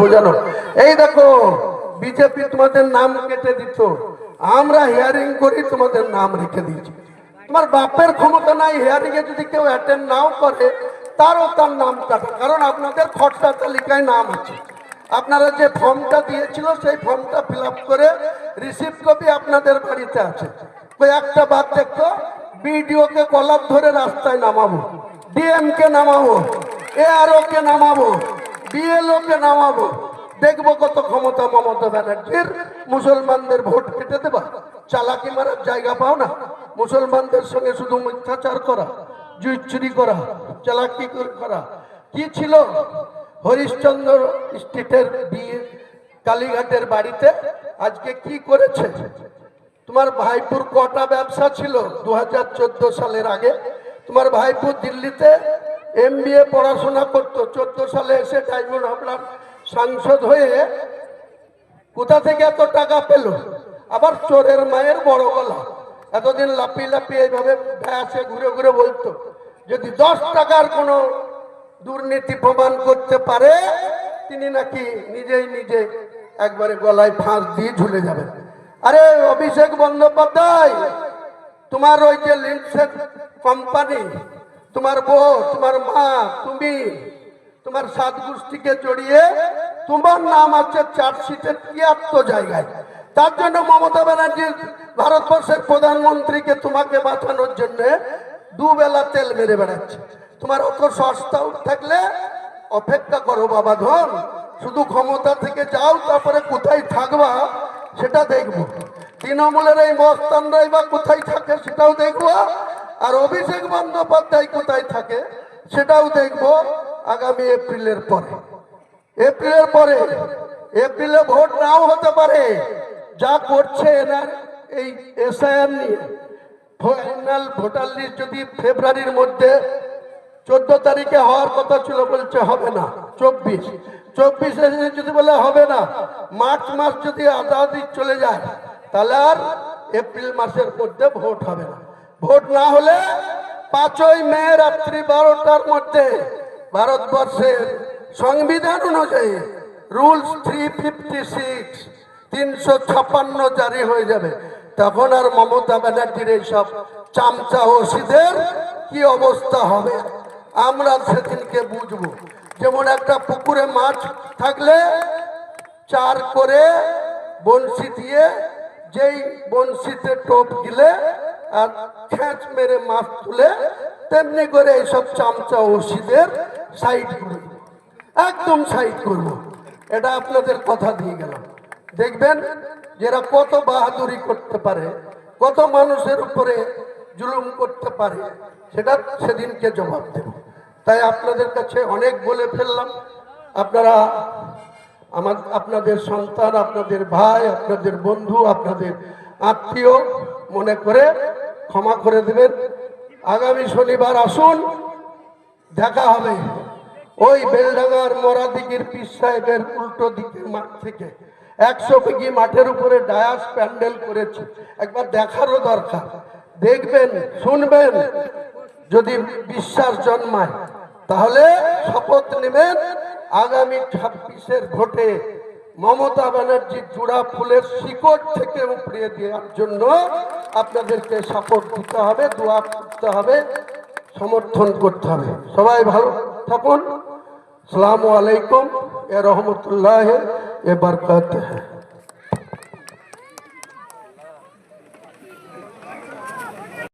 বোঝানো। এই দেখো বিজেপি তোমাদের নাম কেটে দিত, আমরা হিয়ারিং করি তোমাদের নাম রেখে দিয়েছি। তোমার বাপের ক্ষমতা নাই, হিয়ারিং এ যদি কেউ অ্যাটেন্ড নাও করে তারও তার নাম কাটা, কারণ আপনাদের খসড়া তালিকায় নাম আছে। আপনারা যে ফর্মটা দিয়েছিল সেই ফর্মটা ফিল আপ করে রিসিপ্ট কপি আপনাদের বাড়িতে আছে। একটা বাদ দেখতো, বিডিও কে কলার ধরে রাস্তায় নামাবো, ডিএম কে নামাবো, এআরও কে নামাবো, বিএলও কে নামাবো, দেখবো কত ক্ষমতা মমতা ব্যানার্জির। মুসলমানদের ভোট কেটে দেবা, চালাকি মারার জায়গা পাও না। মুসলমানদের সঙ্গে শুধু মিথ্যাচার করা, জুই চুরি করা, চালাকি করা। কি ছিল হরিশ্চন্দ্র স্ট্রিটের বিয়ে কালীঘাটের বাড়িতে, আজকে কি করেছে? তোমার ভাইপুর কটা ব্যবসা ছিল 2014 সালের আগে? তোমার ভাইপুর দিল্লিতে MBA পড়াশোনা করতো, 14 সালে এসে ডায়মন্ড হাবড়ার সাংসদ হয়ে কোথা থেকে এত টাকা পেল? আবার চোরের মায়ের বড় গলা, এতদিন লাপিয়ে লাপিয়ে এইভাবে ব্যাসে ঘুরে ঘুরে বলতো যদি 10 টাকার কোনো দুর্নীতি প্রমাণ করতে পারে তিনি নাকি নিজে একবারে গলায় ফাঁস দিয়ে ঝুলে যাবেন। আরে অভিষেক বন্দ্যোপাধ্যায়, তোমার ওই যে লিন্সের কোম্পানি, তোমার বউ, তোমার মা, তুমি, তোমার 7 গোষ্ঠীকে জড়িয়ে তোমার নাম আছে চার্জশিটের 73 জায়গায়। তার জন্য মমতা ব্যানার্জি ভারতবর্ষের প্রধানমন্ত্রীকে তোমাকে বাঁচানোর জন্য দুবেলা তেল মেরে বেড়াচ্ছে। তোমার অত সস্তা থাকলে অপেক্ষা করো বাবা ধন, শুধু ক্ষমতা থেকে যাও, তারপরে কোথায় থাকবা সেটা দেখবো। তৃণমূলের এই মস্তানরাই বা কোথায় থাকে সেটাও দেখবো, আর অভিষেক বন্দ্যোপাধ্যায় কোথায় থাকে সেটাও দেখবো আগামী এপ্রিলের পরে। এপ্রিলে ভোট নাও হতে পারে। যা করছে এনার এই এসআইআর নিয়ে, ফাইনাল ভোটার লিস্ট যদি ফেব্রুয়ারির মধ্যে 14 তারিখে হওয়ার কথা ছিল, বলছে হবে না 24 যদি বলে হবে না, মার্চ মাস যদি আদাদি চলে যায় তাহলে আর এপ্রিল মাসের মধ্যে ভোট হবে না। ভোট না হলে 5ই মে রাত্রি 12টার মধ্যে ভারতবর্ষের সংবিধান অনুযায়ী রুলস 356 জারি হয়ে যাবে। তখন আর মমতা ব্যানার্জির এইসব চামচা ওসিদের কি অবস্থা হবে আমরা সেদিনকে বুঝবো। যেমন একটা পুকুরে মাছ থাকলে চার করে বনশি দিয়ে, যেই বনশিতে টোপ গিলে আর খেঁচ মেরে মাছ তুলে, তেমনি করে এইসব চামচা ওসিদের সাইড করব, একদম সাইড করব। এটা আপনাদের কথা দিয়ে গেলাম। দেখবেন যারা কত বাহাদুরি করতে পারে, কত মানুষের উপরে জুলুম করতে পারে, সেটা সেদিনকে জবাব দেব। তাই আপনাদের কাছে অনেক বলে ফেললাম। আপনারা আপনাদের সন্তান, আপনাদের ভাই, আপনাদের বন্ধু, আপনাদের আত্মীয় মনে করে ক্ষমা করে দেবেন। আগামী শনিবার আসুন, দেখা হবে ওই বেলডাঙ্গার মোরাদিগির পীর সাহেবের উল্টো দিকের মাঠ থেকে 100 বিঘি মাঠের উপরে ডায়াস প্যান্ডেল করেছে। একবার দেখারও দরকার। দেখবেন, শুনবেন, যদি বিশ্বাস জন্মায় তাহলে শপথ নেবেন আগামী 26-এর ভোটে মমতা ব্যানার্জির জোড়া ফুলের শিকড় থেকে উপড়িয়ে দেওয়ার জন্য আপনাদেরকে সাপোর্ট দিতে হবে, দোয়া করতে হবে, সমর্থন করতে হবে। সবাই ভালো থাকুন। আসসালামু আলাইকুম, এ রহমতুল্লাহ, এ বরকত।